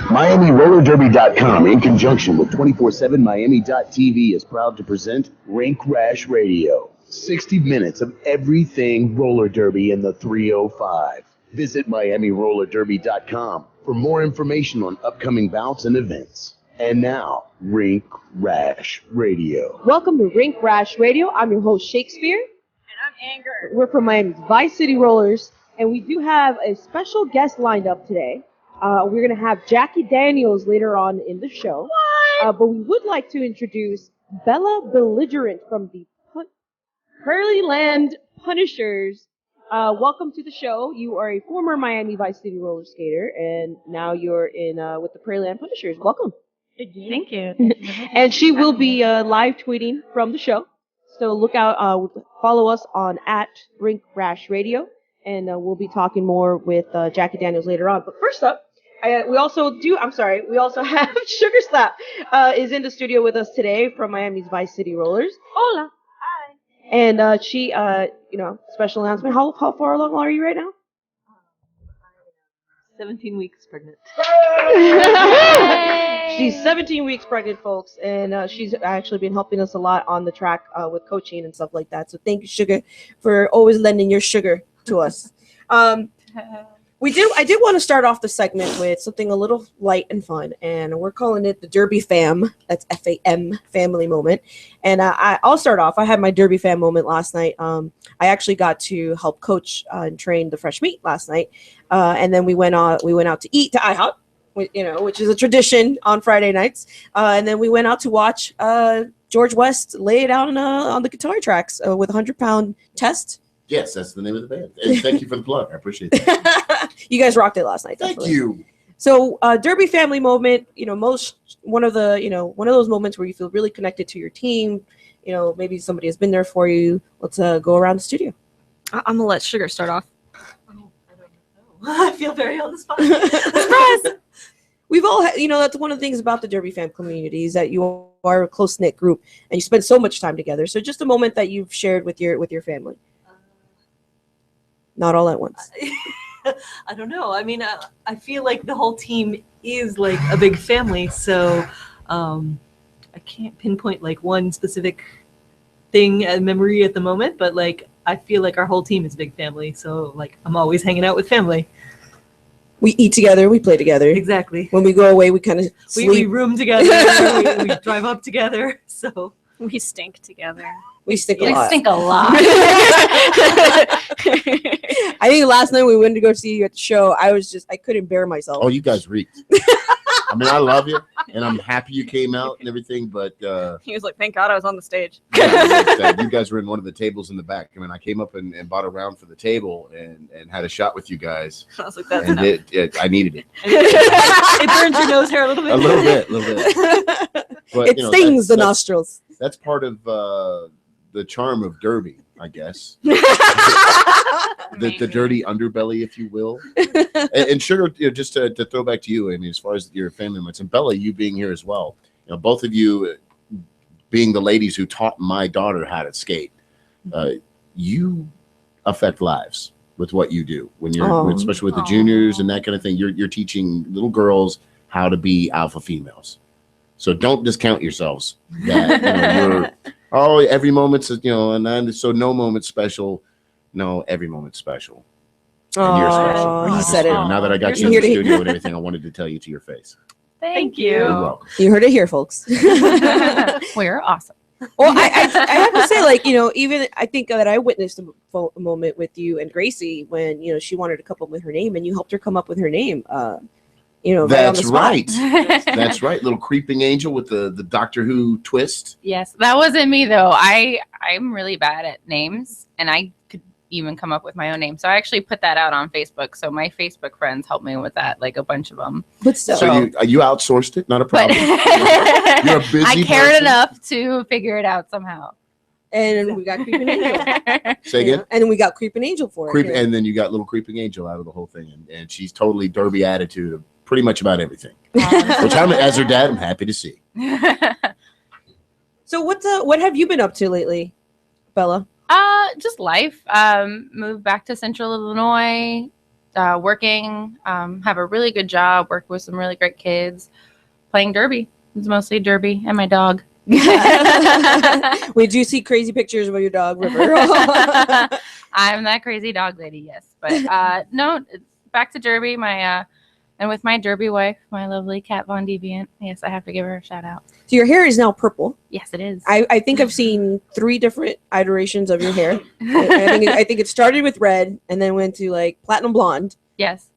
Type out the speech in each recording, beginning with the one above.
MiamiRollerDerby.com, in conjunction with 247Miami.tv, is proud to present Rink, Rash Radio. 60 minutes of everything roller derby in the 305. Visit MiamiRollerDerby.com for more information on upcoming bouts and events. And now, Rink, Rash Radio. Welcome to Rink, Rash Radio. I'm your host, Shakespeare. And I'm Anger. We're from Miami's Vice City Rollers, and we do have a special guest lined up today. We're going to have Jackie Daniels later on in the show. What? But we would like to introduce Bella Belligerent from the Pearlyland Punishers. Welcome to the show. You are a former Miami Vice City roller skater, and now you're in with the Pearlyland Punishers. Welcome. Thank you. And she will be live tweeting from the show. So look out, follow us on @Rink Rash Radio, and we'll be talking more with Jackie Daniels later on. But first up, we also have Sugar Slap is in the studio with us today from Miami's Vice City Rollers. Hola. Hi. And she, special announcement. How far along are you right now? 17 weeks pregnant. She's 17 weeks pregnant, folks, and she's actually been helping us a lot on the track with coaching and stuff like that. So thank you, Sugar, for always lending your sugar to us. I did want to start off the segment with something a little light and fun, and we're calling it the Derby Fam. That's FAM, family moment. And I'll start off. I had my Derby Fam moment last night. I actually got to help coach and train the fresh meat last night, and then we went out to eat to IHOP, which is a tradition on Friday nights. And then we went out to watch George West lay it out on the guitar tracks with a 100-pound test. Yes, that's the name of the band. And thank you for the plug. I appreciate that. You guys rocked it last night. Thank you. So, Derby family moment, one of those moments where you feel really connected to your team. Maybe somebody has been there for you. Let's go around the studio. I'm gonna let Sugar start off. I don't know. I feel very on the spot. Surprise! We've all had, that's one of the things about the Derby fam community is that you are a close-knit group and you spend so much time together. So just a moment that you've shared with your family. Not all at once. I don't know. I mean, I feel like the whole team is like a big family. So I can't pinpoint like one specific thing, a memory at the moment. But like, I feel like our whole team is a big family. So like, I'm always hanging out with family. We eat together. We play together. Exactly. When we go away, we kind of sleep. We room together. we drive up together. So we stink together. We stink a lot. We stink a lot. I think last night we went to go see you at the show. I couldn't bear myself. Oh, you guys reeked. I mean, I love you, and I'm happy you came out and everything, but... he was like, thank God I was on the stage. Yeah, you guys were in one of the tables in the back. I mean, I came up and bought a round for the table and had a shot with you guys. I was like, that's and enough. I needed it. It burns your nose hair a little bit. A little bit. But, it stings the nostrils. That's part of the charm of Derby, I guess. the dirty underbelly, if you will. And Sugar, just to throw back to you, I mean, as far as your family members, and Bella, you being here as well, both of you being the ladies who taught my daughter how to skate, you affect lives with what you do when you're, especially with the juniors and that kind of thing. You're teaching little girls how to be alpha females. So don't discount yourselves. That you're every moment's and then so no moment's special. No, every moment's special. And you're special. He said it. Now that I got you in the studio and everything, I wanted to tell you to your face. Thank You're you. welcome. You heard it here, folks. We're awesome. Well, I have to say, even I think that I witnessed a moment with you and Gracie when, she wanted to come up with her name and you helped her come up with her name. right on the That's spot. right. That's right. Little creeping angel with the Doctor Who twist. Yes, that wasn't me though. I'm really bad at names, and I could even come up with my own name. So I actually put that out on Facebook. So my Facebook friends helped me with that, like a bunch of them. But still. So you outsourced it, not a But problem. You're a busy I cared person. enough to figure it out somehow. And we got Creeping Angel. Say again. And then we got Creeping Angel for Creep, it. and then you got little creeping angel out of the whole thing, and she's totally Derby attitude of pretty much about everything. Which as her dad, I'm happy to see. So what have you been up to lately, Bella? Just life. Moved back to Central Illinois, working, have a really good job, work with some really great kids, playing derby. It's mostly derby and my dog. We do see crazy pictures of your dog, River. I'm that crazy dog lady, yes. But no, back to derby. And with my derby wife, my lovely Kat Von Deviant. Yes, I have to give her a shout out. So your hair is now purple. Yes, it is. I think I've seen 3 different iterations of your hair. I think it started with red and then went to like platinum blonde. Yes.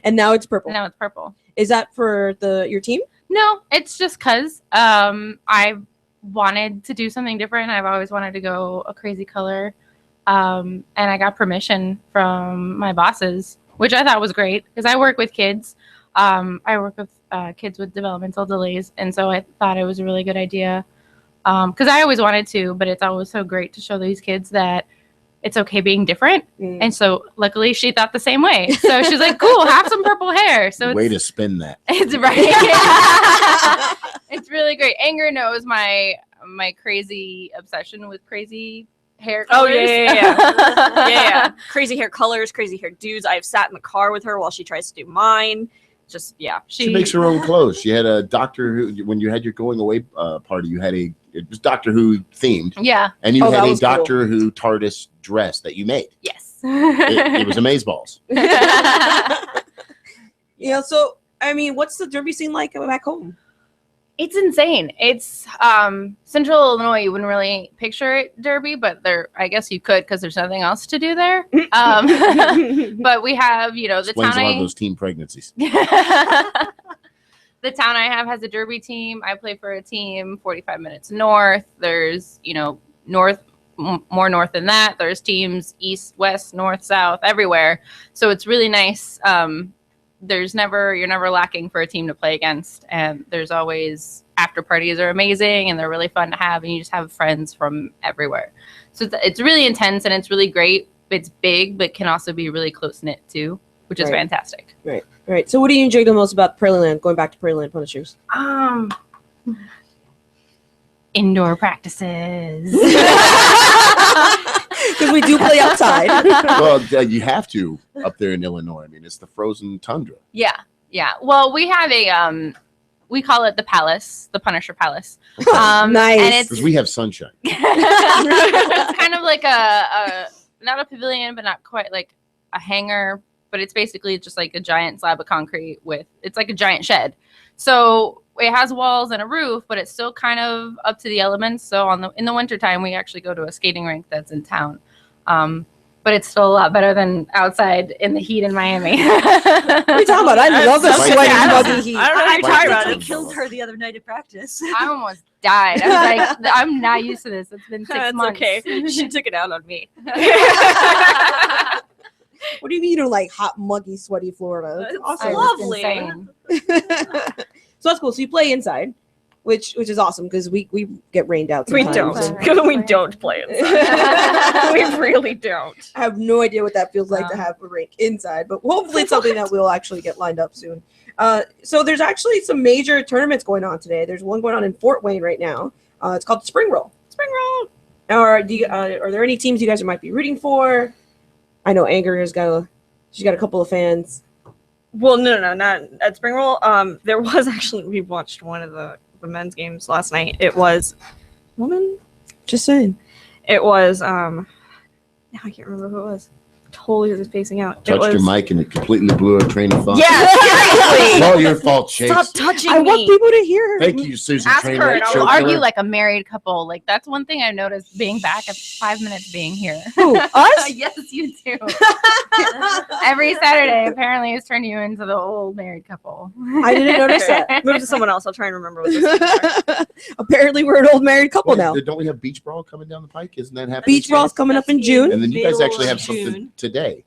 And now it's purple. Now it's purple. Is that for your team? No, it's just because I wanted to do something different. I've always wanted to go a crazy color. And I got permission from my bosses, which I thought was great because I work with kids. I work with kids with developmental delays. And so I thought it was a really good idea because I always wanted to, but it's always so great to show these kids that it's okay being different. And so luckily she thought the same way. So she's like, cool, have some purple hair. So Way to spin that. it's right. It's really great. Anger knows my crazy obsession with crazy hair colors. Oh, yeah. Crazy hair colors, crazy hair dudes. I've sat in the car with her while she tries to do mine. Just, yeah. She makes her own clothes. She had a Doctor Who, when you had your going away party, you had it was Doctor Who themed. Yeah. And you Oh, had that a was cool. Doctor Who TARDIS dress that you made. Yes. It was amazeballs. So I mean, what's the derby scene like back home? It's insane. It's Central Illinois. You wouldn't really picture it derby, but I guess you could because there's nothing else to do there. But we have, the Explains town a lot of those teen pregnancies. The town I have has a derby team. I play for a team 45 minutes north. There's, more north than that. There's teams east, west, north, south, everywhere. So it's really nice. You're never lacking for a team to play against. And there's always after parties are amazing and they're really fun to have. And you just have friends from everywhere. So it's really intense and it's really great. It's big, but can also be really close knit too, which is fantastic. Right. So what do you enjoy the most about Prairie going back to Prairie Land Punishers? Indoor practices. Because we do play outside. Well, you have to up there in Illinois. I mean, it's the frozen tundra. Yeah. Well, we have we call it the Palace, the Punisher Palace. Nice. And it's Because we have sunshine. it's kind of like a not a pavilion, but not quite like a hangar. But it's basically just like a giant slab of concrete it's like a giant shed. So it has walls and a roof, but it's still kind of up to the elements. So in the wintertime, we actually go to a skating rink that's in town. But it's still a lot better than outside in the heat in Miami. What are you talking about? I love the Like sweaty, that. muggy heat. I don't know what you're Like talking that. about. I It killed her the other night at practice. I almost died. I was like, I'm not used to this. It's been 6 That's months. okay. She took it out on me. What do you mean you don't like hot, muggy, sweaty Florida? It's It's awesome. lovely. Insane. So that's cool. So you play inside, which is awesome because we get rained out We sometimes. don't. and We don't play inside. We really don't. I have no idea what that feels like to have a rink inside, but hopefully it's something that we'll actually get lined up soon. So there's actually some major tournaments going on today. There's one going on in Fort Wayne right now. It's called the Spring Roll. Spring roll. Are there any teams you guys might be rooting for? I know Anger she's got a couple of fans. Well, no, not at Spring Roll. There was actually, we watched one of the men's games last night. It was woman. Just saying. It was now I can't remember who it was. totally was spacing out. Touched your mic and it completely blew our train of thought. Yeah, It's seriously. all your fault, Shakes. Stop touching I me. want people to hear. Thank you, Susan Ask her Trainwreck. and I'll Show argue killer. like a married couple. Like that's one thing I noticed being back at 5 minutes being here. Who, us? Yes, you do. Every Saturday, apparently, it's turned you into the old married couple. I didn't notice that. Move to someone else. I'll try and remember what this is. Apparently, we're an old married couple Wait, now. don't we have Beach Brawl coming down the pike? Isn't that happening? Beach Brawl's coming up in June. And then you guys Middle actually have of something June. today.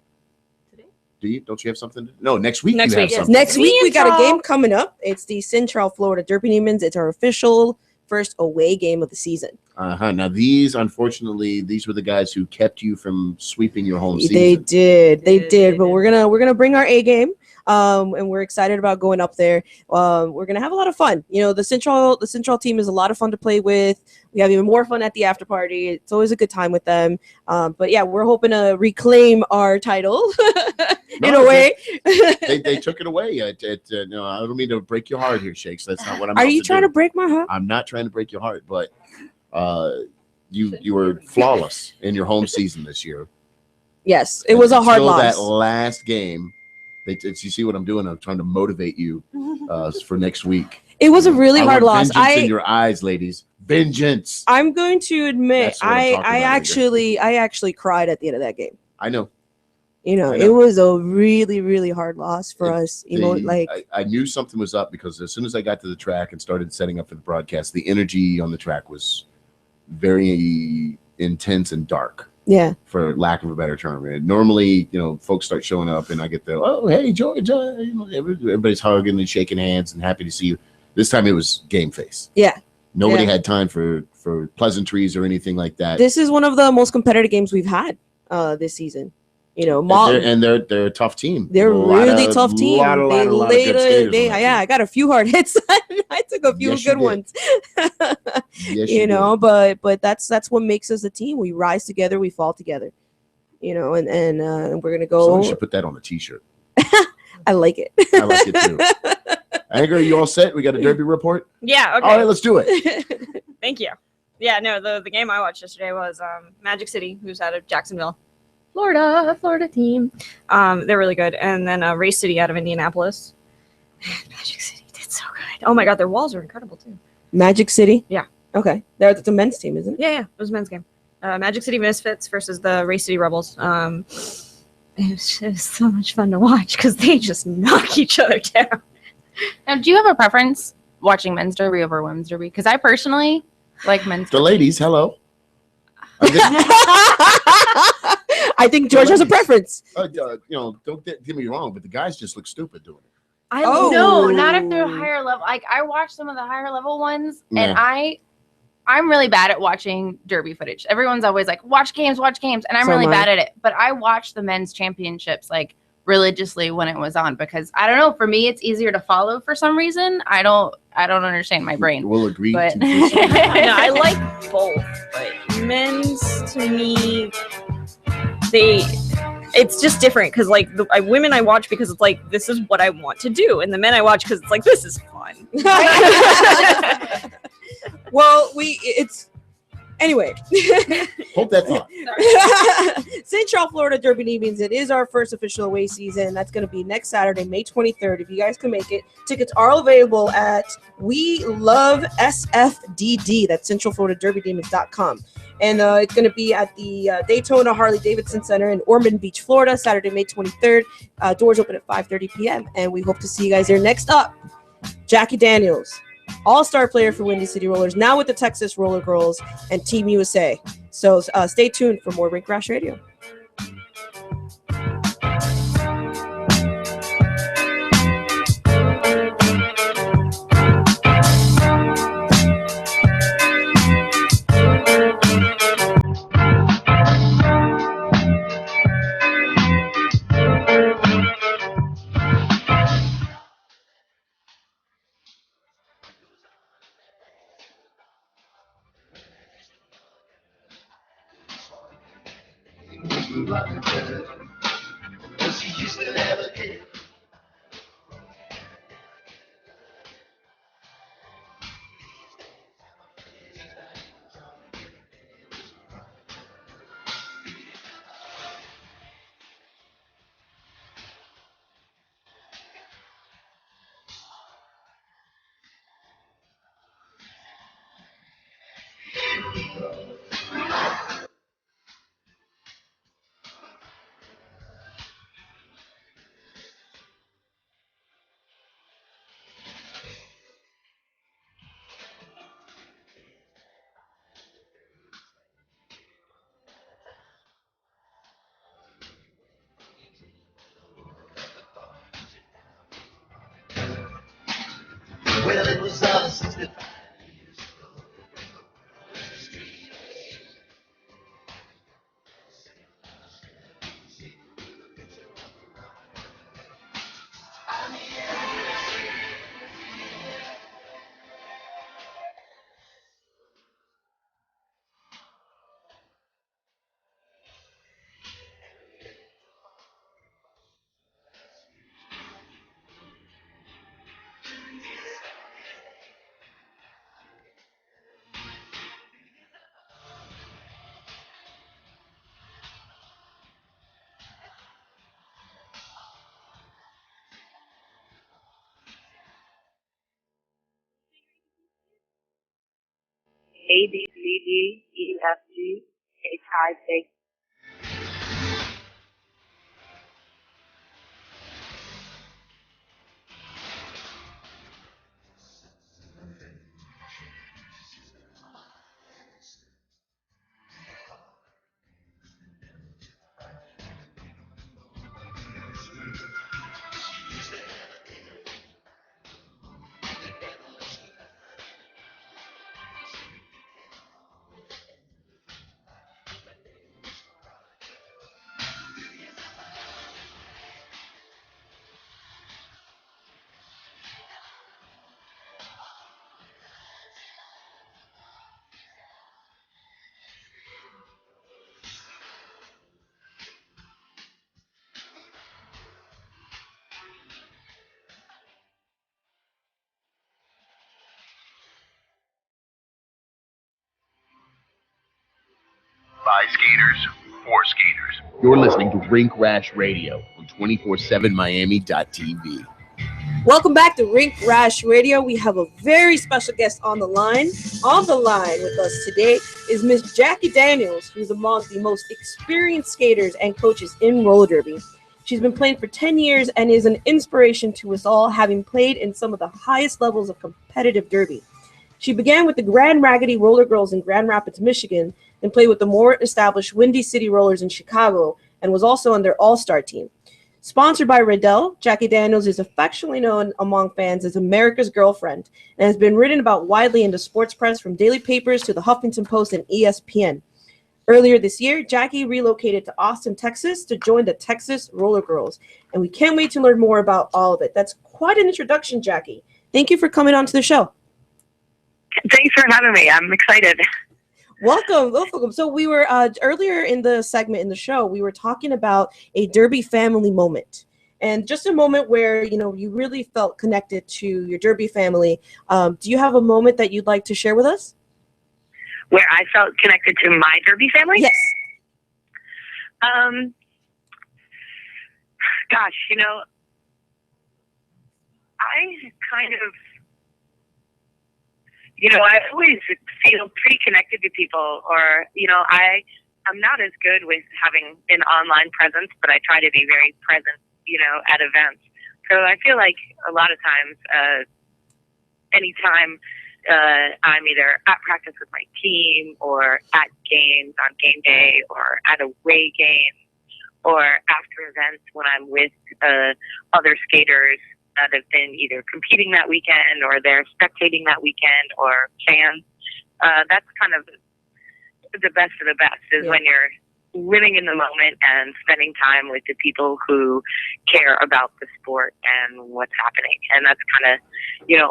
Today? Do you? Don't you have something? No, next week Next you have week, yes. something. Next week, we got a Central. game coming up. It's the Central Florida Derby Demons. It's our official first away game of the season. Now these, unfortunately, these were the guys who kept you from sweeping your home season. They did. They They did. did. But we're gonna bring our A game. And we're excited about going up there. We're gonna have a lot of fun. You know, the central team is a lot of fun to play with. We have even more fun at the after party. It's always a good time with them. But yeah, we're hoping to reclaim our title in No, a way. They took it away. No, I don't mean to break your heart here, Shakes. That's not what I'm. Are about you trying do. to break my heart? I'm not trying to break your heart, but you were flawless in your home season this year. Yes, it was a hard Until loss. that last game. You see what I'm doing? I'm trying to motivate you for next week. It was a really I hard want loss. Vengeance in your eyes, ladies. Vengeance. I'm going to admit, That's what I'm talking about I actually cried at the end of that game. I know. You know, I know. it was a really, really hard loss for us. You know, like I knew something was up because as soon as I got to the track and started setting up for the broadcast, the energy on the track was very intense and dark, yeah, for lack of a better term. And normally, folks start showing up and I get the, oh, hey, Georgia. Everybody's hugging and shaking hands and happy to see you. This time it was game face. yeah. Nobody Yeah. had time for pleasantries or anything like that. This is one of the most competitive games we've had this season. You know, They're a tough team. they're a really tough team. Lot of good skaters on that team. I got a few hard hits. I took a few Yes, you good did. ones. Yes, you you know, but that's what makes us a team. We rise together, we fall together. You know, and we're gonna go. Someone should put that on a t-shirt. I like it. I like it too. Anger, are you all set? We got a derby report? Yeah, okay. All right, let's do it. Thank you. Yeah, no, the game I watched yesterday was Magic City, who's out of Jacksonville, Florida team. They're really good. And then Race City out of Indianapolis. Magic City did so good. Oh my god, their walls are incredible too. Magic City. Yeah. Okay, that's a men's team, isn't it? Yeah, it was a men's game. Magic City Misfits versus the Race City Rebels. It was so much fun to watch because they just knock each other down. Now, do you have a preference watching men's derby over women's derby? Because I personally like men's The derby. ladies, hello. I'm just- I think George has a preference. don't get me wrong, but the guys just look stupid doing it. I Oh. No, not if they're higher level. Like I watched some of the higher level ones, and Yeah. I'm really bad at watching derby footage. Everyone's always like, watch games, and I'm So really am I. bad at it. But I watched the men's championships like religiously when it was on because I don't know. For me, it's easier to follow for some reason. I don't understand my brain. We'll agree But to disagree. No, I like both, but men's to me, it's just different because like the women I watch because it's like this is what I want to do, and the men I watch because it's like this is fun. Well, anyway. Hold that thought. Central Florida Derby Demons. It is our first official away season. That's going to be next Saturday, May 23rd. If you guys can make it, tickets are available at We Love SFDD. That's CentralFloridaDerbyDemons.com. And it's going to be at the Daytona Harley-Davidson Center in Ormond Beach, Florida, Saturday, May 23rd. Doors open at 5:30 p.m. And we hope to see you guys there. Next up, Jackie Daniels, all-star player for Windy City Rollers, now with the Texas Roller Girls and Team USA. So stay tuned for more Rink Rash Radio. A, B, C, D, E, F, G, H, I, J, By skaters, for skaters. You're listening to Rink Rash Radio on 247miami.tv. Welcome back to Rink Rash Radio. We have a very special guest on the line. On the line with us today is Miss Jackie Daniels, who's among the most experienced skaters and coaches in roller derby. She's been playing for 10 years and is an inspiration to us all, having played in some of the highest levels of competitive derby. She began with the Grand Raggedy Roller Girls in Grand Rapids, Michigan, then played with the more established Windy City Rollers in Chicago, and was also on their all-star team. Sponsored by Riddell, Jackie Daniels is affectionately known among fans as America's Girlfriend and has been written about widely in the sports press from daily papers to the Huffington Post and ESPN. Earlier this year, Jackie relocated to Austin, Texas to join the Texas Roller Girls, and we can't wait to learn more about all of it. That's quite an introduction, Jackie. Thank you for coming on to the show. Thanks for having me. I'm excited. Welcome. So we were earlier in the segment in the show, we were talking about a derby family moment, and just a moment where you really felt connected to your derby family. Do you have a moment that you'd like to share with us? Where I felt connected to my derby family? Yes. Gosh, I kind of. I always feel pretty connected to people, or, I'm not as good with having an online presence, but I try to be very present, at events. So I feel like a lot of times, anytime I'm either at practice with my team or at games on game day or at away games or after events when I'm with other skaters that have been either competing that weekend or they're spectating that weekend or fans. That's kind of the best of the best is when you're living in the moment and spending time with the people who care about the sport and what's happening. And that's kind of,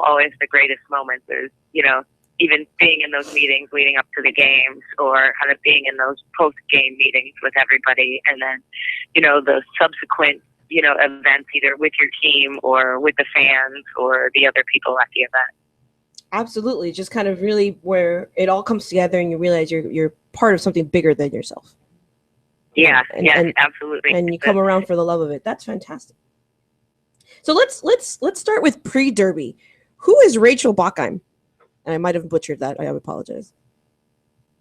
always the greatest moments is, even being in those meetings leading up to the games or kind of being in those post-game meetings with everybody. And then, the subsequent events either with your team or with the fans or the other people at the event. Absolutely. Just kind of really where it all comes together and you realize you're part of something bigger than yourself. Yeah, and absolutely. And you come around for the love of it. That's fantastic. So let's start with pre-derby. Who is Rachel Bachheim? And I might have butchered that. I apologize.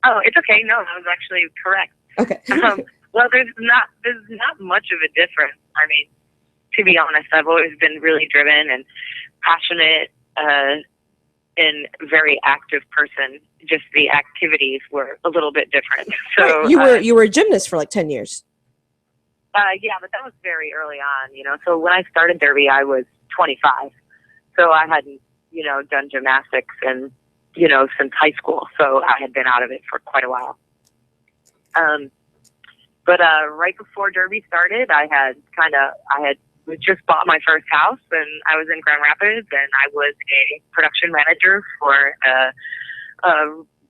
Oh, it's okay. No, that was actually correct. Okay. Well, there's not much of a difference. I mean, to be honest, I've always been really driven and passionate and very active person. Just the activities were a little bit different. So right. You were a gymnast for like 10 years. Yeah, but that was very early on. So when I started derby, I was 25. So I hadn't done gymnastics and since high school. So I had been out of it for quite a while. But right before derby started, I had just bought my first house, and I was in Grand Rapids, and I was a production manager for a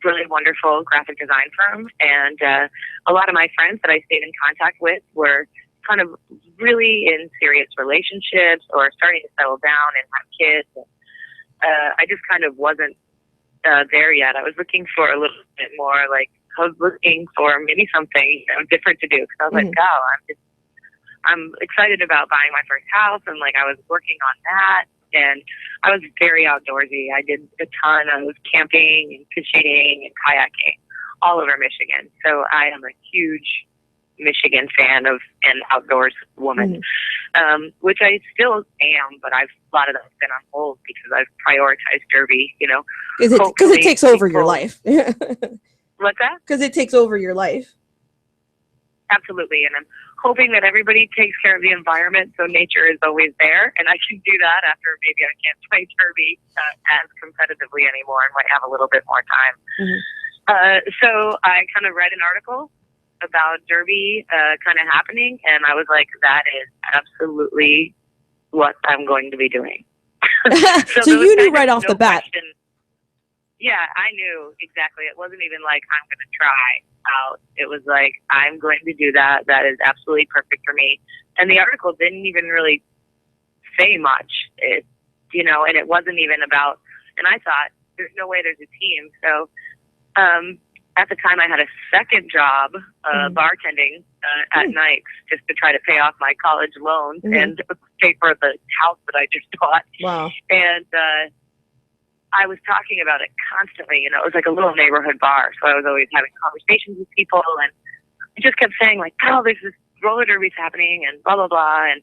really wonderful graphic design firm. And a lot of my friends that I stayed in contact with were kind of really in serious relationships or starting to settle down and have kids. I just kind of wasn't there yet. I was looking for a little bit more, like, I was looking for maybe something different to do. Because I was like, I'm excited about buying my first house, and like I was working on that. And I was very outdoorsy. I did a ton of camping and fishing and kayaking all over Michigan. So I am a huge Michigan fan of an outdoors woman, which I still am, but a lot of that's been on hold because I've prioritized Derby, Because it Hopefully takes over your people- life. What's that? Because it takes over your life. Absolutely. And I'm hoping that everybody takes care of the environment so nature is always there. And I can do that after maybe I can't play Derby as competitively anymore and might have a little bit more time. So I kind of read an article about Derby kind of happening, and I was like, that is absolutely what I'm going to be doing. So there was you knew kind of right off no the bat. question. Yeah, I knew exactly. It wasn't even like I'm going to try out. It was like, I'm going to do that. That is absolutely perfect for me. And the article didn't even really say much. And it wasn't even about, and I thought, there's no way there's a team. So at the time I had a second job bartending at nights just to try to pay off my college loans and pay for the house that I just bought. Wow. And I was talking about it constantly. It was like a little neighborhood bar. So I was always having conversations with people, and I just kept saying like, oh, there's this roller derby's happening and blah, blah, blah. And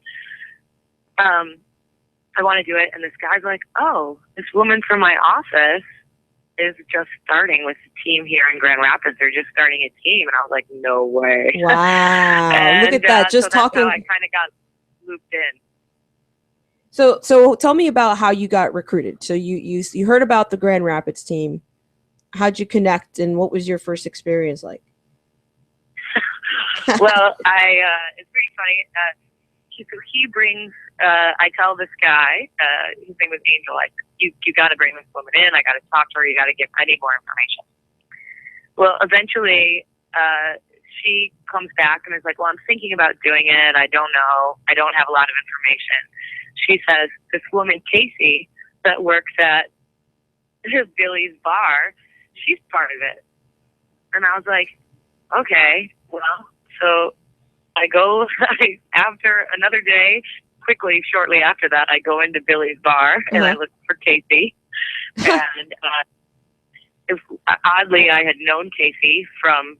I want to do it. And this guy's like, oh, this woman from my office is just starting with the team here in Grand Rapids. They're just starting a team. And I was like, no way. Wow. And, Look at that. Just so that's talking. how I kind of got looped in. So tell me about how you got recruited. So you heard about the Grand Rapids team. How'd you connect, and what was your first experience like? Well, it's pretty funny. So he brings, I tell this guy, his name was Angel, I said, you got to bring this woman in. I got to talk to her. You got to I need more information. Well, eventually, she comes back and is like, well, I'm thinking about doing it. I don't know. I don't have a lot of information. She says, this woman, Casey, that works at Billy's bar, she's part of it. And I was like, okay, well, so I go, after another day, shortly after that, I go into Billy's bar and I look for Casey. And oddly, I had known Casey from,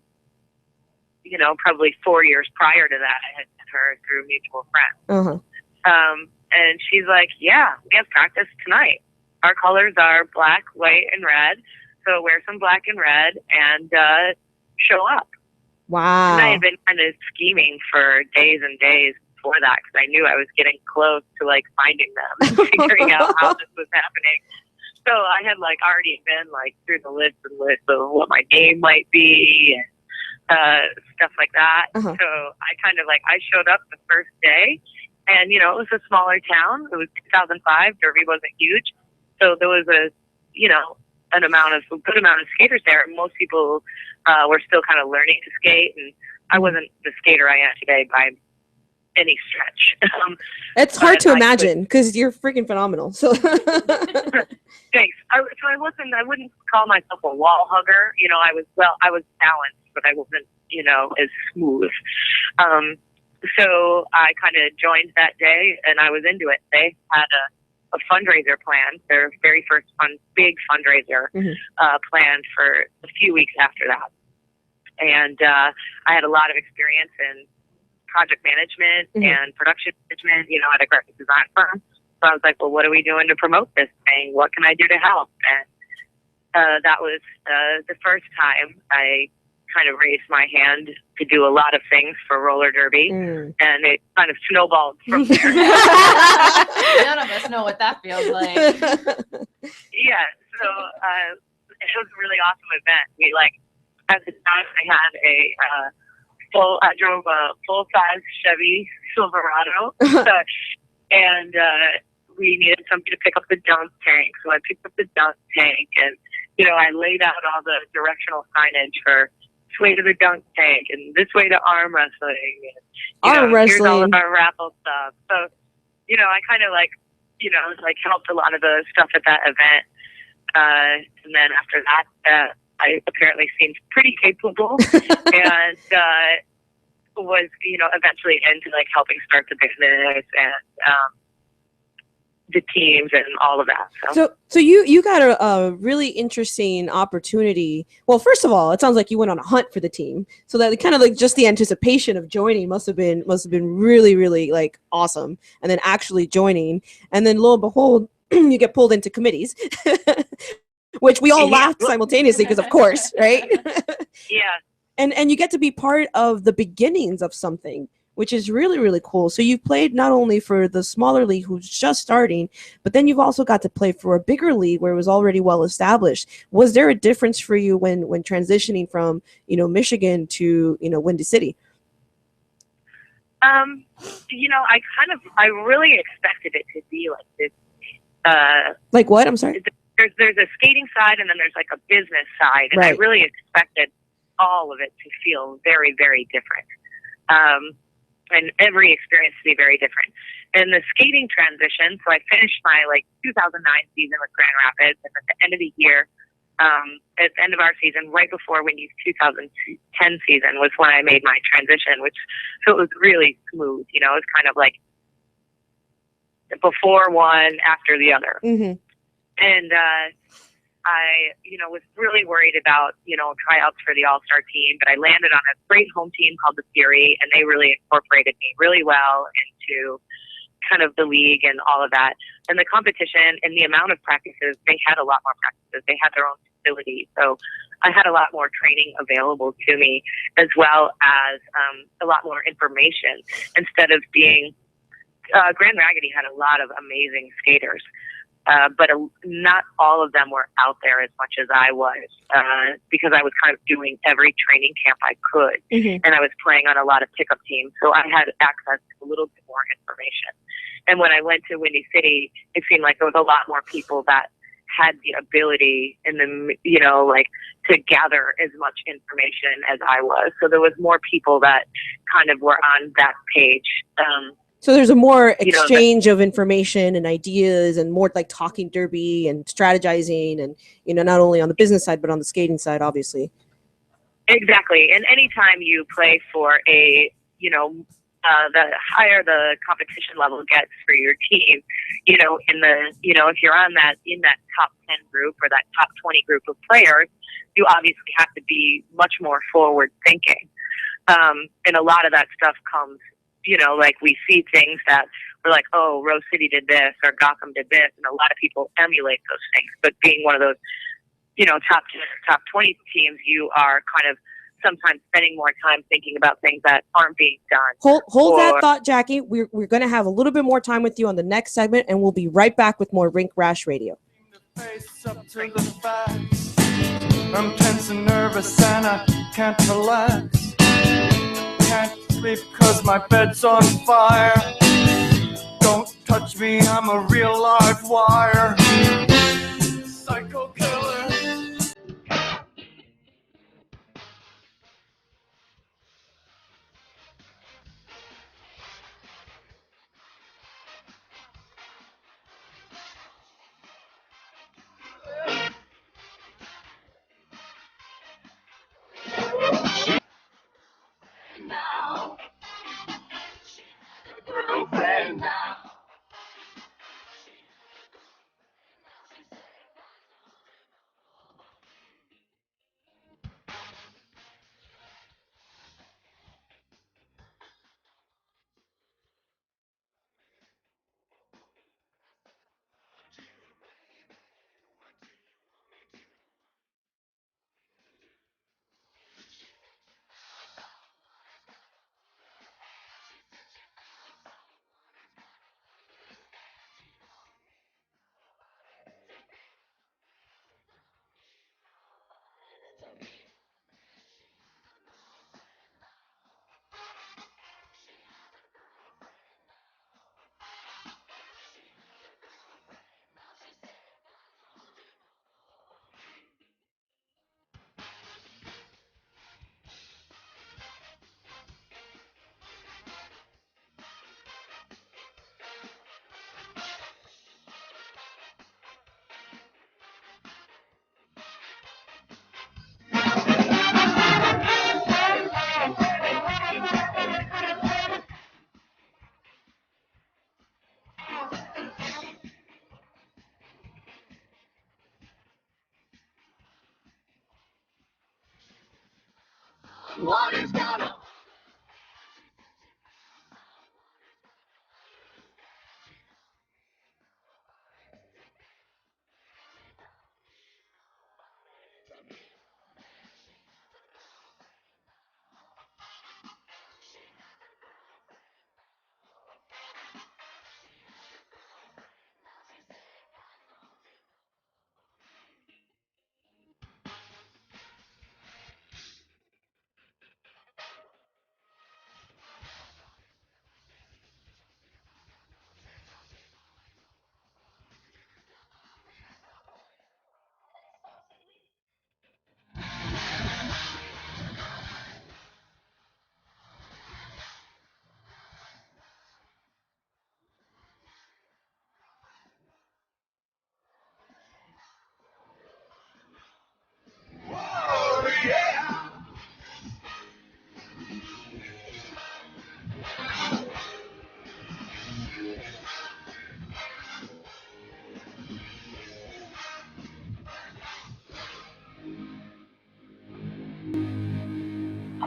probably 4 years prior to that. I had met her through mutual friends. And she's like, yeah, we have practice tonight. Our colors are black, white, and red. So wear some black and red and show up. Wow. And I had been kind of scheming for days and days before that because I knew I was getting close to like finding them and figuring out how this was happening. So I had like already been like through the list of what my name might be and stuff like that. So I kind of I showed up the first day. And, it was a smaller town. It was 2005. Derby wasn't huge. So there was a good amount of skaters there. Most people were still kind of learning to skate. And I wasn't the skater I am today by any stretch. It's hard to imagine because you're freaking phenomenal. So thanks. I wouldn't call myself a wall hugger. I was balanced, but I wasn't, as smooth. So I kind of joined that day, and I was into it. They had a fundraiser planned, their very first big fundraiser planned for a few weeks after that. And I had a lot of experience in project management and production management, at a graphic design firm. So I was like, well, what are we doing to promote this thing? What can I do to help? And that was the first time I kind of raised my hand to do a lot of things for roller derby, and it kind of snowballed from there. None of us know what that feels like. Yeah, so it was a really awesome event. We at the time I drove a full-size Chevy Silverado, and we needed somebody to pick up the dunk tank. So I picked up the dunk tank, and I laid out all the directional signage for this way to the dunk tank and this way to arm wrestling. And, here's all of our raffle stuff. So, I kind of helped a lot of the stuff at that event. And then after that, I apparently seemed pretty capable and was, eventually into helping start the business. And the teams and all of that. So you got a really interesting opportunity. Well, first of all, it sounds like you went on a hunt for the team, so that kind of like just the anticipation of joining must have been really, really like awesome, and then actually joining, and then lo and behold, you get pulled into committees, which we all laughed simultaneously because of course, right? Yeah. And you get to be part of the beginnings of something, which is really, really cool. So you've played not only for the smaller league who's just starting, but then you've also got to play for a bigger league where it was already well established. Was there a difference for you when transitioning from, Michigan to, Windy City? I really expected it to be like this. Like what? I'm sorry? There's a skating side and then there's like a business side. And I really expected all of it to feel very, very different. And every experience to be very different. And the skating transition, so I finished my 2009 season with Grand Rapids, and at the end of the year, at the end of our season, right before Wendy's 2010 season was when I made my transition, so it was really smooth. It was kind of like before one, after the other. Mm-hmm. And I, was really worried about, tryouts for the All-Star team, but I landed on a great home team called the Fury, and they really incorporated me really well into kind of the league and all of that. And the competition and the amount of practices, they had a lot more practices. They had their own facility. So I had a lot more training available to me, as well as a lot more information. Instead of being, Grand Raggedy had a lot of amazing skaters. But not all of them were out there as much as I was, because I was kind of doing every training camp I could, and I was playing on a lot of pickup teams, so I had access to a little bit more information. And when I went to Windy City, it seemed like there was a lot more people that had the ability and to gather as much information as I was. So there was more people that kind of were on that page. So there's a more exchange of information and ideas, and more like talking derby and strategizing, and not only on the business side but on the skating side, obviously. Exactly. And anytime you play for a the higher the competition level gets for your team, if you're in that top 10 group or that top 20 group of players, you obviously have to be much more forward thinking. And a lot of that stuff comes, we see things that we're like, oh, Rose City did this or Gotham did this, and a lot of people emulate those things. But being one of those, top 20 teams, you are kind of sometimes spending more time thinking about things that aren't being done. Hold that thought, Jackie. We're going to have a little bit more time with you on the next segment, and we'll be right back with more Rink Rash Radio. Face up to the facts. I'm tense and nervous and I can't relax. Can't sleep cause my bed's on fire. Don't touch me, I'm a real live wire. Psycho killer.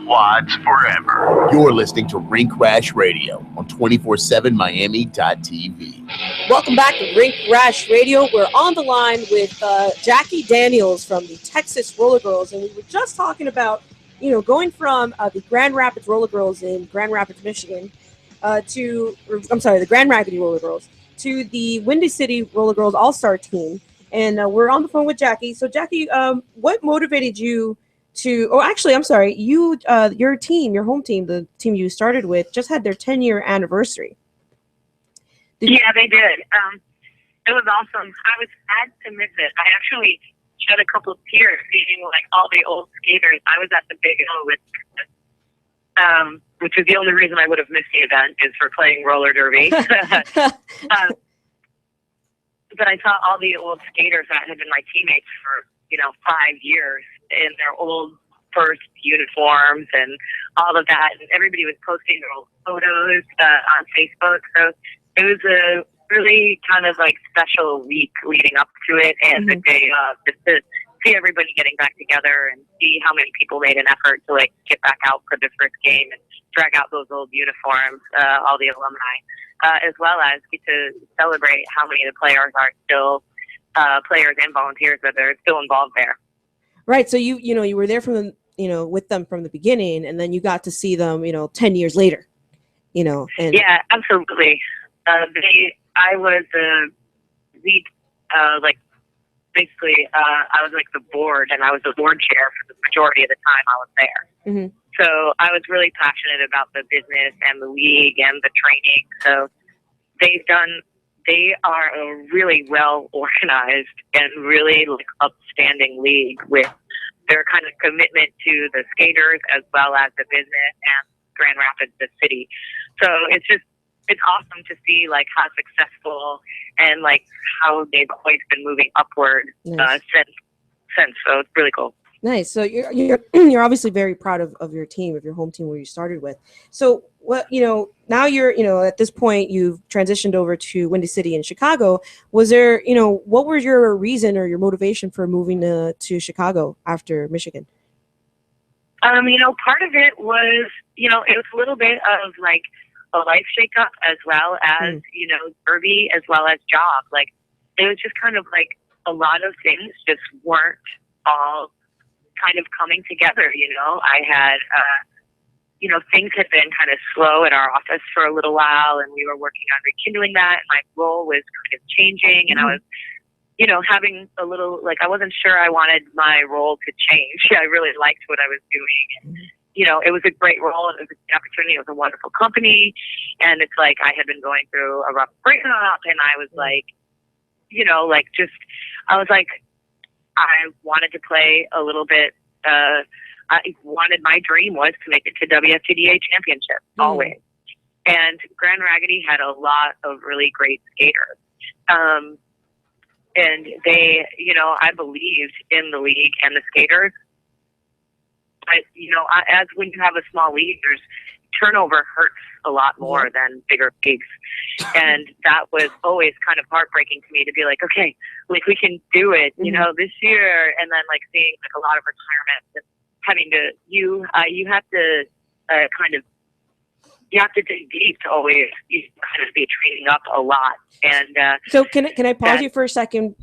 quads forever. You're listening to Rink Rash Radio on 247miami.tv. Welcome back to Rink Rash Radio. We're on the line with Jackie Daniels from the Texas Roller Girls, and we were just talking about, going from the Grand Rapids Roller Girls in Grand Rapids, Michigan, the Grand Rapids Roller Girls, to the Windy City Roller Girls All-Star team. And we're on the phone with Jackie. So, Jackie, what motivated you to? Oh, actually, I'm sorry. Your team, your home team, the team you started with, just had their 10-year anniversary. Yeah, they did. It was awesome. I was sad to miss it. I actually shed a couple of tears seeing like all the old skaters. I was at the Big O with, which is the only reason I would have missed the event is for playing roller derby. But I saw all the old skaters that had been my teammates for 5 years in their old first uniforms and all of that, and everybody was posting their old photos on Facebook. So it was a really kind of like special week leading up to it, and the day of, just to see everybody getting back together and see how many people made an effort to like get back out for the first game and drag out those old uniforms, all the alumni, as well as get to celebrate how many of the players are still players and volunteers that are still involved there. Right. So you were there from with them from the beginning, and then you got to see them 10 years later. And yeah, absolutely. I was the lead, basically, I was like the board, and I was the board chair for the majority of the time I was there. Mm-hmm. So I was really passionate about the business and the league and the training. So they are a really well organized and really like upstanding league with their kind of commitment to the skaters as well as the business and Grand Rapids, the city. So it's awesome to see like how successful and like how they've always been moving upward since. So it's really cool. Nice. So you're obviously very proud of your team, of your home team where you started with. So what now you're at this point you've transitioned over to Windy City in Chicago. Was there what was your reason or your motivation for moving to Chicago after Michigan? Part of it was it was a little bit of like a life shakeup as well as derby as well as job. Like it was just kind of like a lot of things just weren't all kind of coming together. I had things had been kind of slow at our office for a little while, and we were working on rekindling that, and my role was kind of changing, and I was having a little like I wasn't sure I wanted my role to change. I really liked what I was doing, and it was a great role, and it was an opportunity. It was a wonderful company, and it's like I had been going through a rough breakup, and I was like I wanted to play a little bit. My dream was to make it to WFTDA championship always. And Grand Raggedy had a lot of really great skaters. And they, I believed in the league and the skaters. But, as when you have a small league, there's turnover hurts a lot more than bigger leagues. And that was always kind of heartbreaking to me to be like, okay, like we can do it, this year. And then like seeing like a lot of retirements and having to, you have to you have to dig deep to always kind of be training up a lot. And so can I pause you for a second?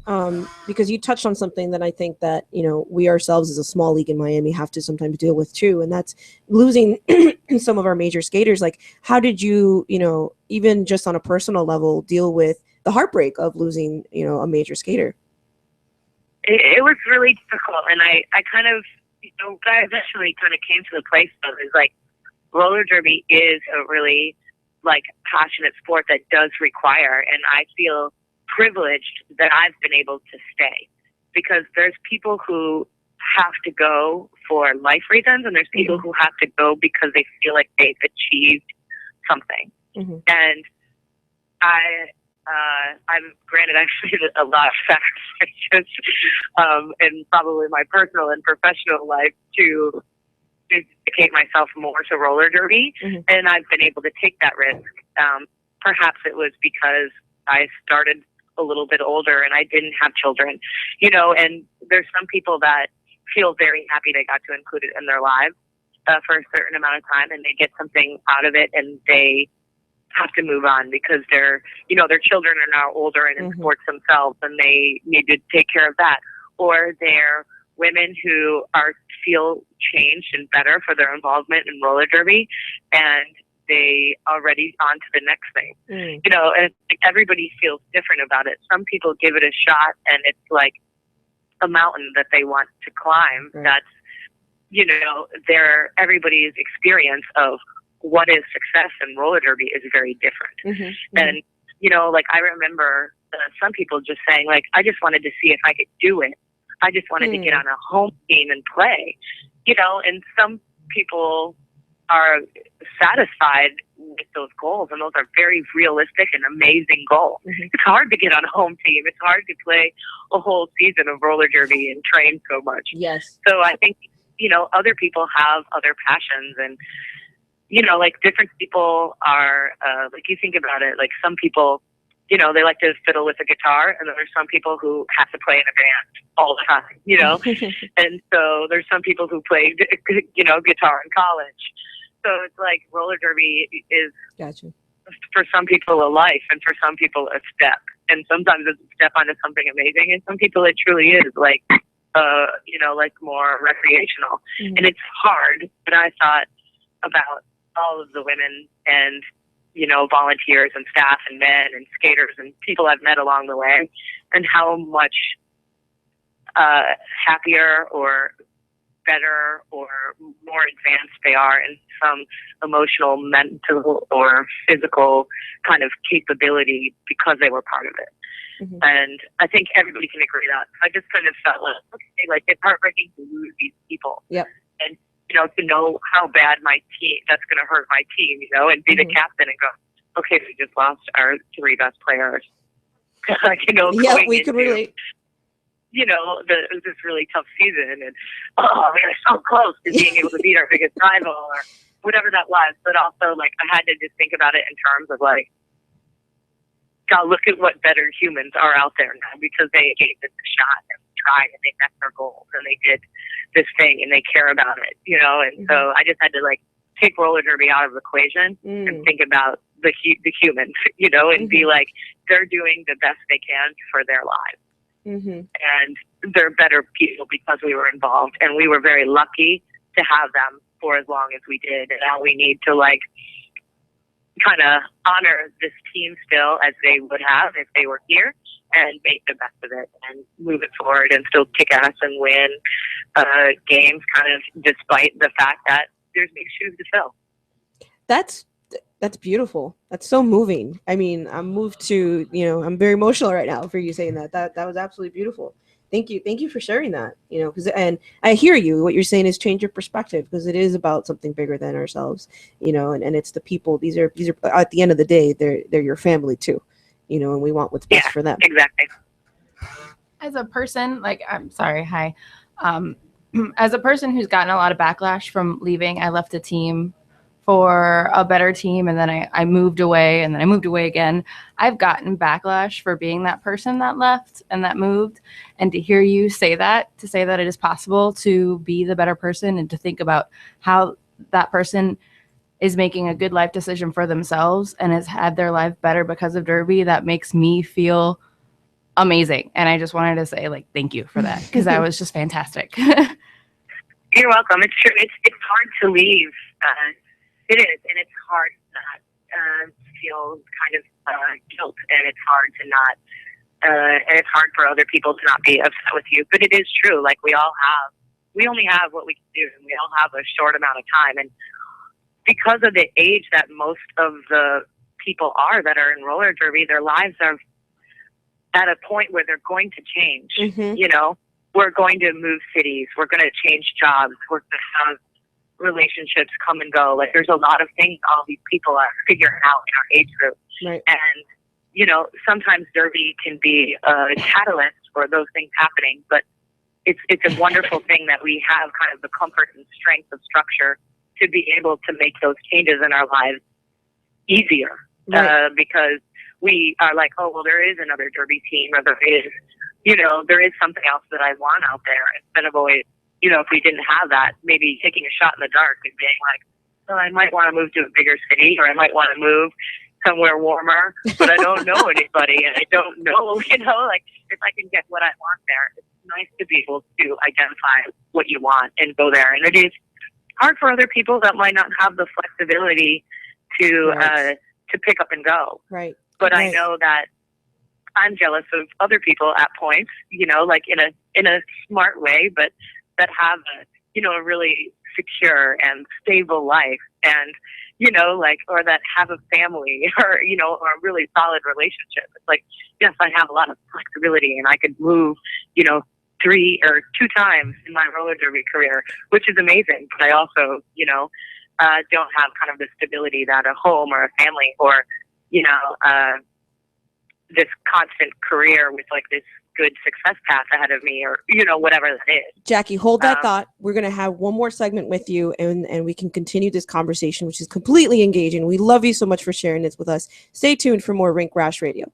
Because you touched on something that I think that, we ourselves as a small league in Miami have to sometimes deal with too. And that's losing some of our major skaters. Like, how did you, even just on a personal level, deal with the heartbreak of losing, a major skater? It was really difficult. And I kind of, what I eventually kind of came to the place of is like, roller derby is a really like passionate sport that does require, and I feel privileged that I've been able to stay, because there's people who have to go for life reasons, and there's people who have to go because they feel like they've achieved something. And I'm granted actually a lot of sacrifices in probably my personal and professional life to dedicate myself more to roller derby, and I've been able to take that risk. Perhaps it was because I started a little bit older and I didn't have children, and there's some people that feel very happy they got to include it in their lives. for a certain amount of time, and they get something out of it, and they have to move on because their children are now older and in sports themselves, and they need to take care of that. Or they're women who feel changed and better for their involvement in roller derby, and they are ready on to the next thing. And everybody feels different about it. Some people give it a shot, and it's like a mountain that they want to climb. Right. That's everybody's experience of what is success in roller derby is very different. And I remember some people just saying, like, I just wanted to see if I could do it. I just wanted to get on a home team and play. And some people are satisfied with those goals, and those are very realistic and amazing goals. It's hard to get on a home team. It's hard to play a whole season of roller derby and train so much. Yes. So I think, other people have other passions, and, like different people are, like you think about it, like some people, they like to fiddle with a guitar, and then there's some people who have to play in a band all the time, and so there's some people who play, guitar in college. So it's like roller derby is, for some people, a life, and for some people, a step. And sometimes it's a step onto something amazing, and some people it truly is like, like more recreational. And it's hard, but I thought about all of the women and, volunteers and staff and men and skaters and people I've met along the way, and how much happier or better or more advanced they are in some emotional, mental, or physical kind of capability because they were part of it. And I think everybody can agree that. I just kind of felt like, okay, like it's heartbreaking to lose these people. And, to know how bad my team, that's going to hurt my team, and be the captain and go, okay, we just lost our 3 best players. Yeah, we can relate. It was this really tough season, and we were so close to being able to beat our biggest rival or whatever that was. But also, like, I had to just think about it in terms of like, God, look at what better humans are out there now because they gave this a shot and tried and they met their goals and they did this thing and they care about it, And so I just had to like take roller derby out of the equation and think about the humans, and be like, they're doing the best they can for their lives. And they're better people because we were involved, and we were very lucky to have them for as long as we did. And now we need to like kind of honor this team still as they would have if they were here, and make the best of it and move it forward and still kick ass and win games, kind of despite the fact that there's big shoes to fill. That's beautiful. That's so moving. I mean, I'm moved to, I'm very emotional right now for you saying that. That was absolutely beautiful. Thank you for sharing that, and I hear you. What you're saying is change your perspective, because it is about something bigger than ourselves, and it's the people. These are at the end of the day, they're your family too, and we want what's best for them. Exactly. As a person, as a person who's gotten a lot of backlash from leaving, I left a team for a better team, and then I moved away, and then I moved away again. I've gotten backlash for being that person that left and that moved, and to hear you say that, to say that it is possible to be the better person and to think about how that person is making a good life decision for themselves and has had their life better because of derby, that makes me feel amazing. And I just wanted to say, like, thank you for that, because that was just fantastic. You're welcome. It's true. It's hard to leave. It is, and it's hard not feel kind of guilt, and it's hard to not, and it's hard for other people to not be upset with you. But it is true. Like, we only have what we can do, and we all have a short amount of time. And because of the age that most of the people are that are in roller derby, their lives are at a point where they're going to change. We're going to move cities. We're going to change jobs. We're going to have relationships come and go. Like, there's a lot of things all these people are figuring out in our age group. Right. And, sometimes derby can be a catalyst for those things happening, but it's a wonderful thing that we have kind of the comfort and strength of structure to be able to make those changes in our lives easier. Right. Because we are like, oh, well, there is another derby team, or there is something else that I want out there, instead of always, if we didn't have that, maybe taking a shot in the dark and being like, well, I might want to move to a bigger city, or I might want to move somewhere warmer, but I don't know anybody, and I don't know, like if I can get what I want there. It's nice to be able to identify what you want and go there. And it is hard for other people that might not have the flexibility to pick up and go. Right. But Right. I know that I'm jealous of other people at points, like in a smart way, but that have a really secure and stable life, and or that have a family, or or a really solid relationship. It's like, yes, I have a lot of flexibility, and I could move 3 or 2 times in my roller derby career, which is amazing. But I also don't have kind of the stability that a home or a family, or this constant career with like this good success path ahead of me, or whatever that is. Jackie, hold that thought. We're going to have one more segment with you, and we can continue this conversation, which is completely engaging. We love you so much for sharing this with us. Stay tuned for more Rink Rash Radio.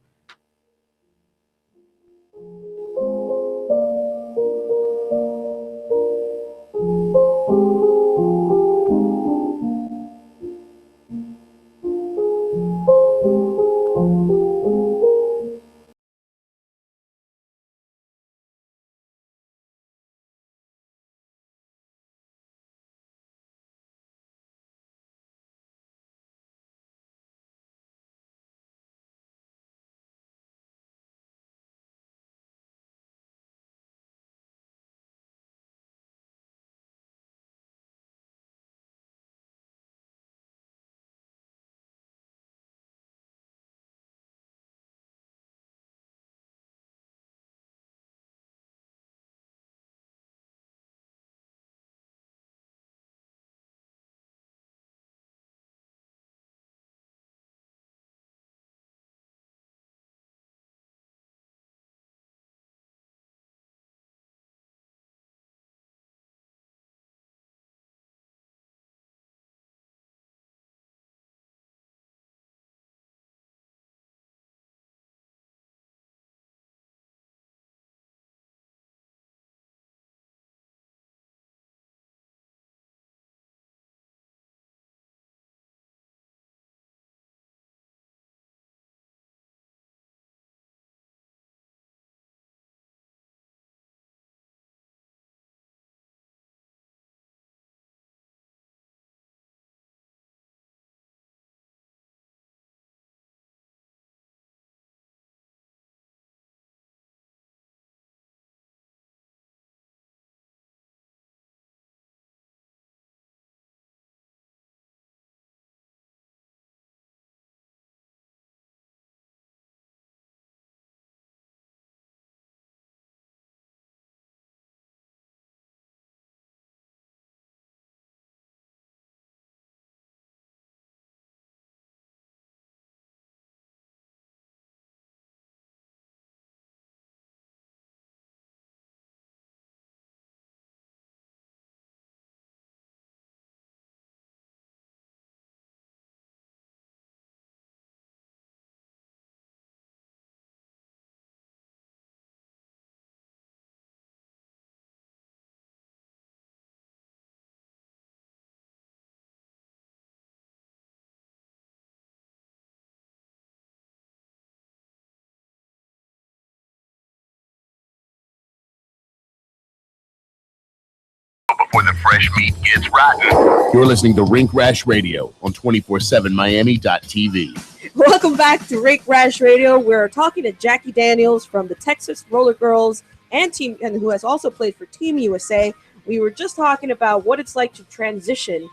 When the fresh meat gets rotten. You're listening to Rink Rash Radio on 247miami.tv. Welcome back to Rink Rash Radio. We're talking to Jackie Daniels from the Texas Roller Girls and who has also played for Team USA. We were just talking about what it's like to transition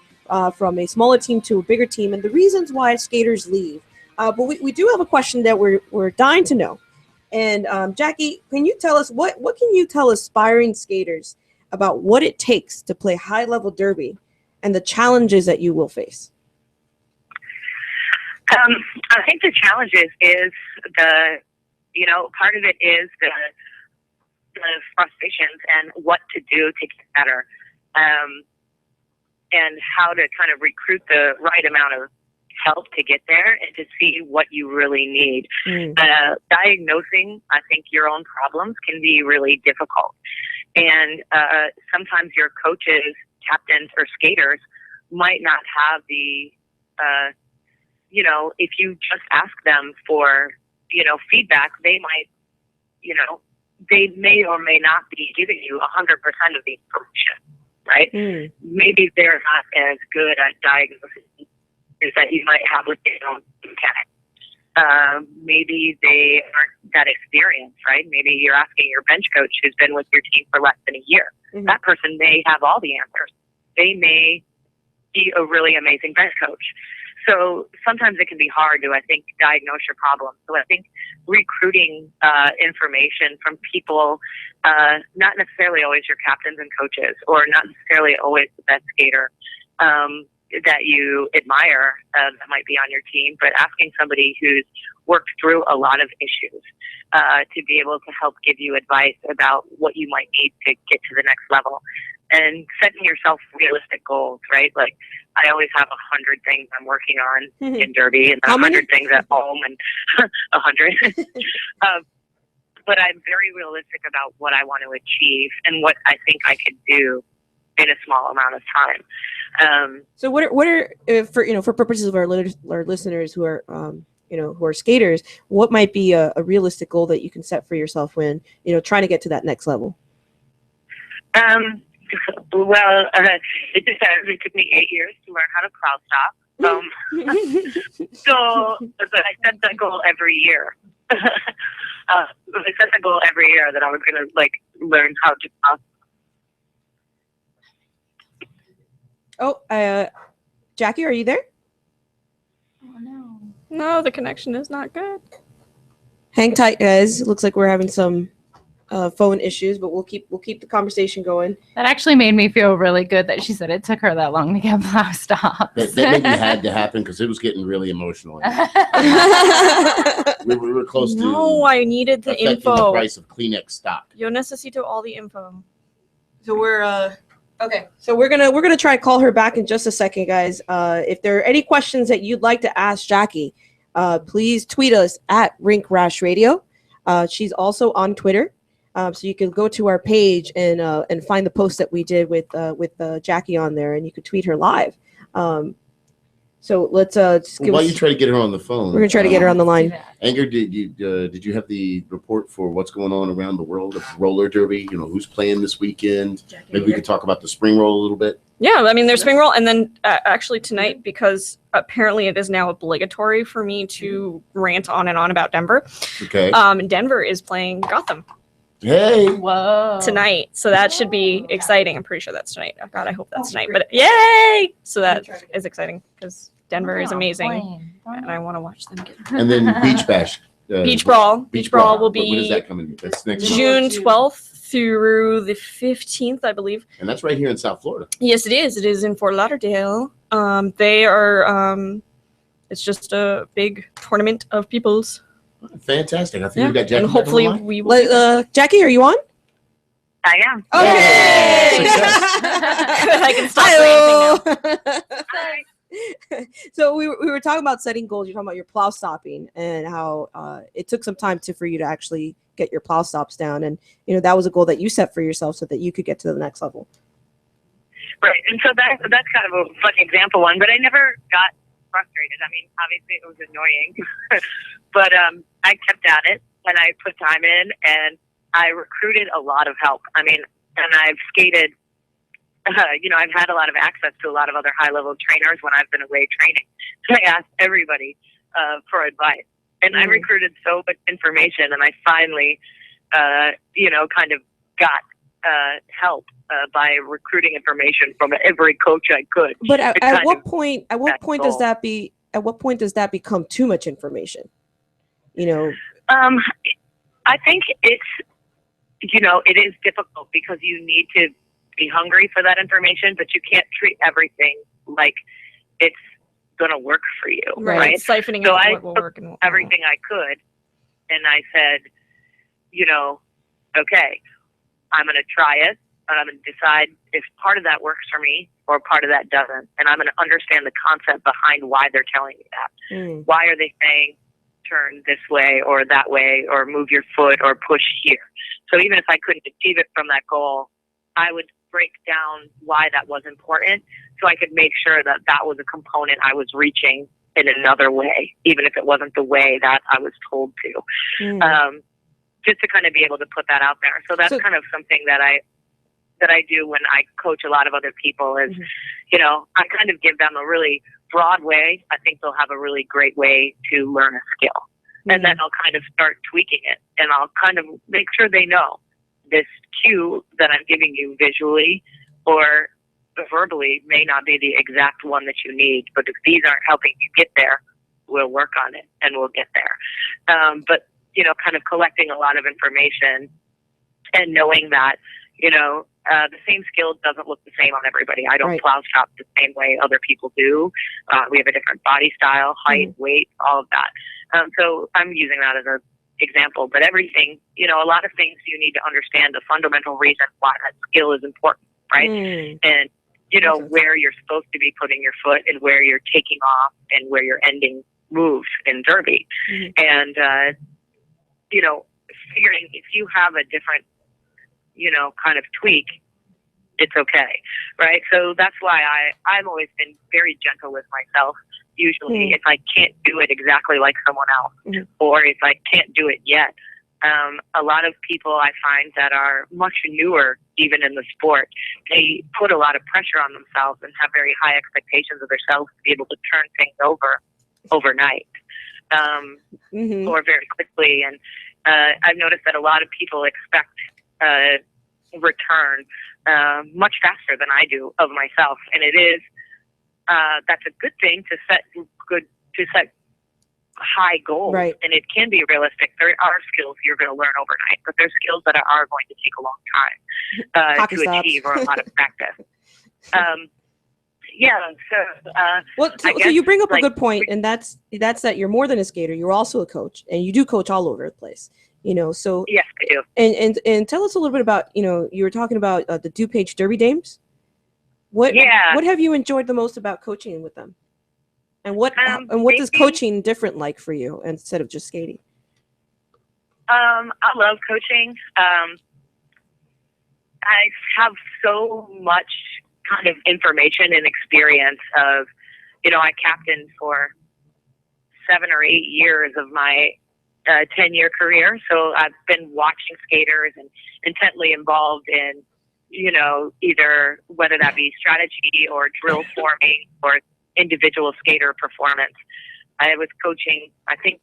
from a smaller team to a bigger team and the reasons why skaters leave. But we do have a question that we're dying to know. And Jackie, can you tell us what can you tell aspiring skaters about what it takes to play high-level derby and the challenges that you will face? I think the challenges is part of it is the frustrations and what to do to get better, and how to kind of recruit the right amount of help to get there and to see what you really need. Diagnosing, I think, your own problems can be really difficult. And sometimes your coaches, captains, or skaters might not have the, if you just ask them for, feedback, they might, they may or may not be giving you 100% of the information, right? Maybe they're not as good at diagnosing is that you might have with your own mechanic. Maybe they aren't that experienced, right? Maybe you're asking your bench coach who's been with your team for less than a year. That person may have all the answers. They may be a really amazing bench coach. So sometimes it can be hard to, I think, diagnose your problem. So I think recruiting information from people, not necessarily always your captains and coaches, or not necessarily always the best skater that you admire that might be on your team, but asking somebody who's worked through a lot of issues to be able to help give you advice about what you might need to get to the next level. And setting yourself realistic goals, right? Like, I always have 100 things I'm working on in Derby, and 100 things at home, and 100. But I'm very realistic about what I want to achieve and what I think I could do in a small amount of time. So what are for purposes of our listeners who are who are skaters, what might be a realistic goal that you can set for yourself when trying to get to that next level? Well, it depends. It took me 8 years to learn how to plow stop. But I set that goal every year. I set the goal every year that I was going to learn how to plow. Jackie, are you there? Oh no. No, the connection is not good. Hang tight, guys. Looks like we're having some phone issues, but we'll keep the conversation going. That actually made me feel really good that she said it took her that long to get plow stops. That maybe had to happen because it was getting really emotional. we were close to. No, I needed the info. The price of Kleenex stock. Yo necesito all the info. So we're okay. So we're gonna try and call her back in just a second, guys. If there are any questions that you'd like to ask Jackie, please tweet us at Rink Rash Radio. She's also on Twitter. So you can go to our page and find the post that we did with Jackie on there, and you could tweet her live. So let's just give while you try to get her on the phone, we're gonna try to get her on the line. Anger, did you have the report for what's going on around the world of roller derby? Who's playing this weekend? Maybe we could talk about the spring roll a little bit. Yeah, I mean, there's spring roll, and then actually tonight, because apparently it is now obligatory for me to rant on and on about Denver. Okay. Denver is playing Gotham. Hey. Whoa. Tonight. So that should be exciting. I'm pretty sure that's tonight. Oh, God, I hope that's tonight. But yay! So that is exciting because Denver is amazing. And I want to watch them get And then Beach Bash. Beach Brawl. Beach Brawl will be when is that coming? That's next June month. 12th through the 15th, I believe. And that's right here in South Florida. Yes, it is. It is in Fort Lauderdale. They are, it's just a big tournament of peoples. Fantastic. I think we've got Jackie. And hopefully we will. Jackie, are you on? I am. Okay. I can stop ranting now. Hi. So we were talking about setting goals. You're talking about your plow stopping and how it took some time for you to actually get your plow stops down. And, that was a goal that you set for yourself so that you could get to the next level. Right. And so that's kind of a fun example one, but I never got frustrated. I mean, obviously it was annoying, but I kept at it and I put time in and I recruited a lot of help. I mean, and I've skated, I've had a lot of access to a lot of other high-level trainers when I've been away training. So I asked everybody for advice. And I recruited so much information, and I finally, kind of got help by recruiting information from every coach I could. But at what point does that become too much information? I think it's, it is difficult because you need to be hungry for that information, but you can't treat everything like it's going to work for you. Right. Siphoning so out I what will work and what everything I could. And I said, okay, I'm going to try it and I'm going to decide if part of that works for me or part of that doesn't. And I'm going to understand the concept behind why they're telling me that. Why are they saying turn this way or that way or move your foot or push here? So even if I couldn't achieve it from that goal, I would break down why that was important so I could make sure that that was a component I was reaching in another way, even if it wasn't the way that I was told to. Just to kind of be able to put that out there. So that's kind of something that I do when I coach a lot of other people is, you know, I kind of give them a really broad way. I think they'll have a really great way to learn a skill. And then I'll kind of start tweaking it, and I'll kind of make sure they know this cue that I'm giving you visually or verbally may not be the exact one that you need, but if these aren't helping you get there, we'll work on it and we'll get there. But, you know, kind of collecting a lot of information and knowing that, you know, the same skill doesn't look the same on everybody. I don't plow shop the same way other people do. We have a different body style, height, weight, all of that. So I'm using that as an example, but everything, you know, a lot of things you need to understand the fundamental reason why that skill is important, right? And, you know, where you're supposed to be putting your foot and where you're taking off and where you're ending moves in Derby. And, you know, figuring if you have a different, you know, kind of tweak, it's okay, right? So that's why I've always been very gentle with myself. Usually, if I can't do it exactly like someone else, or if I can't do it yet, a lot of people I find that are much newer, even in the sport, they put a lot of pressure on themselves and have very high expectations of themselves to be able to turn things over overnight or very quickly. And I've noticed that a lot of people expect return much faster than I do of myself, and it is that's a good thing to set high goals, and it can be realistic. There are skills you're going to learn overnight, but there's skills that are going to take a long time to achieve or a lot of practice. So you bring up a good point, and that's that you're more than a skater. You're also a coach, and you do coach all over the place. You know, so yes, I do. And tell us a little bit about, you know, you were talking about the DuPage Derby Dames. What have you enjoyed the most about coaching with them, and what is coaching different like for you instead of just skating? I love coaching. I have so much kind of information and experience of, you know, I captained for 7 or 8 years of my 10-year career. So I've been watching skaters and intently involved in, you know, either whether that be strategy or drill forming or individual skater performance. I was coaching, I think,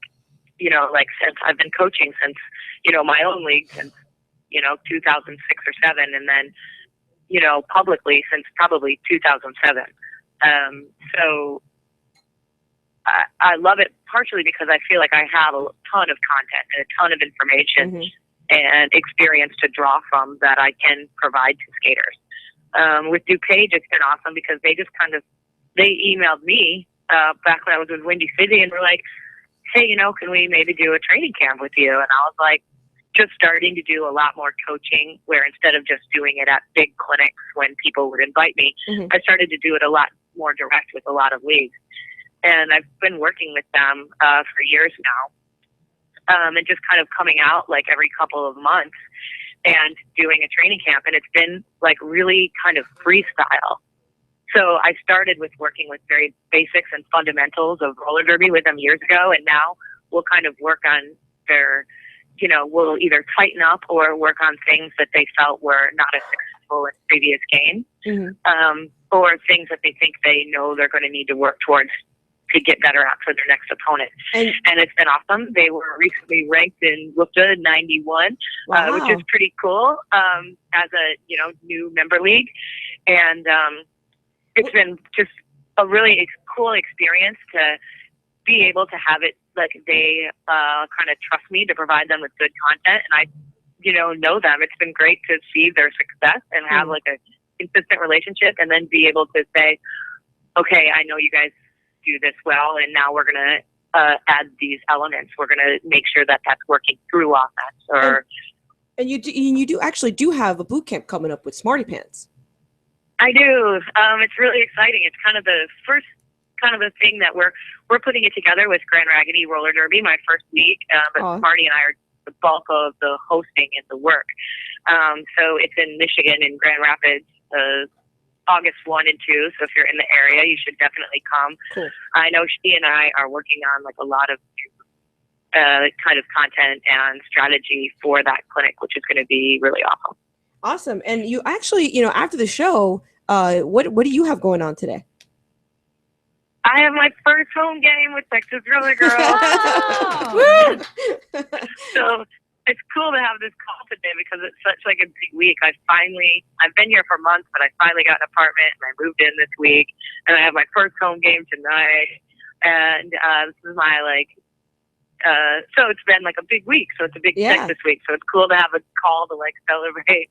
you know, like since I've been coaching since, you know, my own league since, you know, 2006 or 7, and then, you know, publicly since probably 2007. So I love it partially because I feel like I have a ton of content and a ton of information and experience to draw from that I can provide to skaters. With DuPage, it's been awesome because they just they emailed me back when I was with Windy City and were like, hey, you know, can we maybe do a training camp with you? And I was like, just starting to do a lot more coaching where instead of just doing it at big clinics when people would invite me, I started to do it a lot more direct with a lot of leagues. And I've been working with them for years now, and just kind of coming out like every couple of months and doing a training camp. And it's been like really kind of freestyle. So I started with working with very basics and fundamentals of roller derby with them years ago. And now we'll kind of work on their, you know, we'll either tighten up or work on things that they felt were not as successful in previous games, or things that they think they know they're going to need to work towards to get better at for their next opponent. And it's been awesome. They were recently ranked in WUPTA 91, which is pretty cool, as a, you know, new member league. And it's been just a really cool experience to be able to have it, like they kind of trust me to provide them with good content. And I, you know them. It's been great to see their success and have like a consistent relationship, and then be able to say, okay, I know you guys do this well, and now we're going to add these elements. We're going to make sure that that's working through offense. And you do actually have a boot camp coming up with Smarty Pants. I do. It's really exciting. It's kind of the first kind of a thing that we're putting it together with Grand Raggedy Roller Derby, my first week. But Smarty and I are the bulk of the hosting and the work. So it's in Michigan in Grand Rapids, August 1 and 2. So if you're in the area, you should definitely come. Cool. I know she and I are working on like a lot of kind of content and strategy for that clinic, which is going to be really awesome. Awesome. And you actually, you know, after the show, what do you have going on today? I have my first home game with Texas Roller Girls. Wow. So it's cool to have this call today because it's such like a big week. I've been here for months, but I finally got an apartment and I moved in this week, and I have my first home game tonight. And this is my so it's been like a big week. So it's a big check this week. So it's cool to have a call to like celebrate,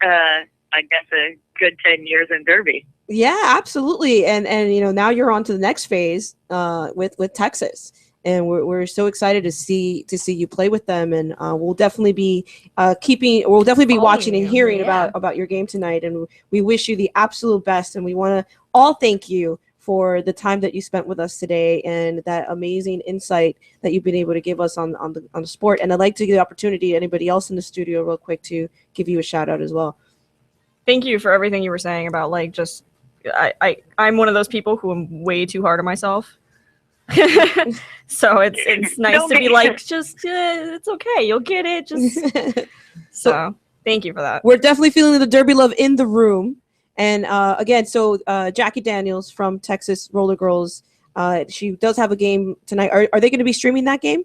I guess, a good 10 years in Derby. Yeah, absolutely. And you know, now you're on to the next phase with Texas. And we're so excited to see you play with them, and we'll definitely be watching and hearing about your game tonight. And we wish you the absolute best, and we want to all thank you for the time that you spent with us today and that amazing insight that you've been able to give us on the sport. And I'd like to give the opportunity to anybody else in the studio real quick to give you a shout out as well. Thank you for everything you were saying about like just I'm one of those people who am way too hard on myself. So it's nice to be like, just it's okay, you'll get it. Just so thank you for that. We're definitely feeling the Derby love in the room. And again, so Jackie Daniels from Texas Roller Girls, she does have a game tonight. Are they going to be streaming that game?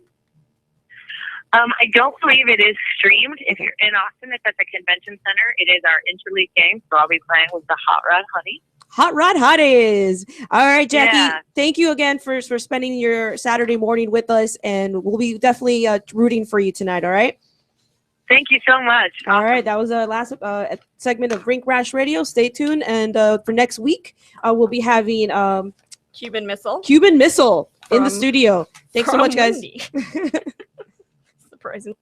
I don't believe it is streamed. If you're in Austin, it's at the convention center. It is our interleague game, so I'll be playing with the Hot Rod Honey. Hot Rod Hotties. All right, Jackie, Yeah. Thank you again for spending your Saturday morning with us, and we'll be definitely rooting for you tonight, all right? Thank you so much. All right, that was our last segment of Rink Rash Radio. Stay tuned, and for next week, we'll be having Cuban Missile in the studio. Thanks so much, guys. Surprising.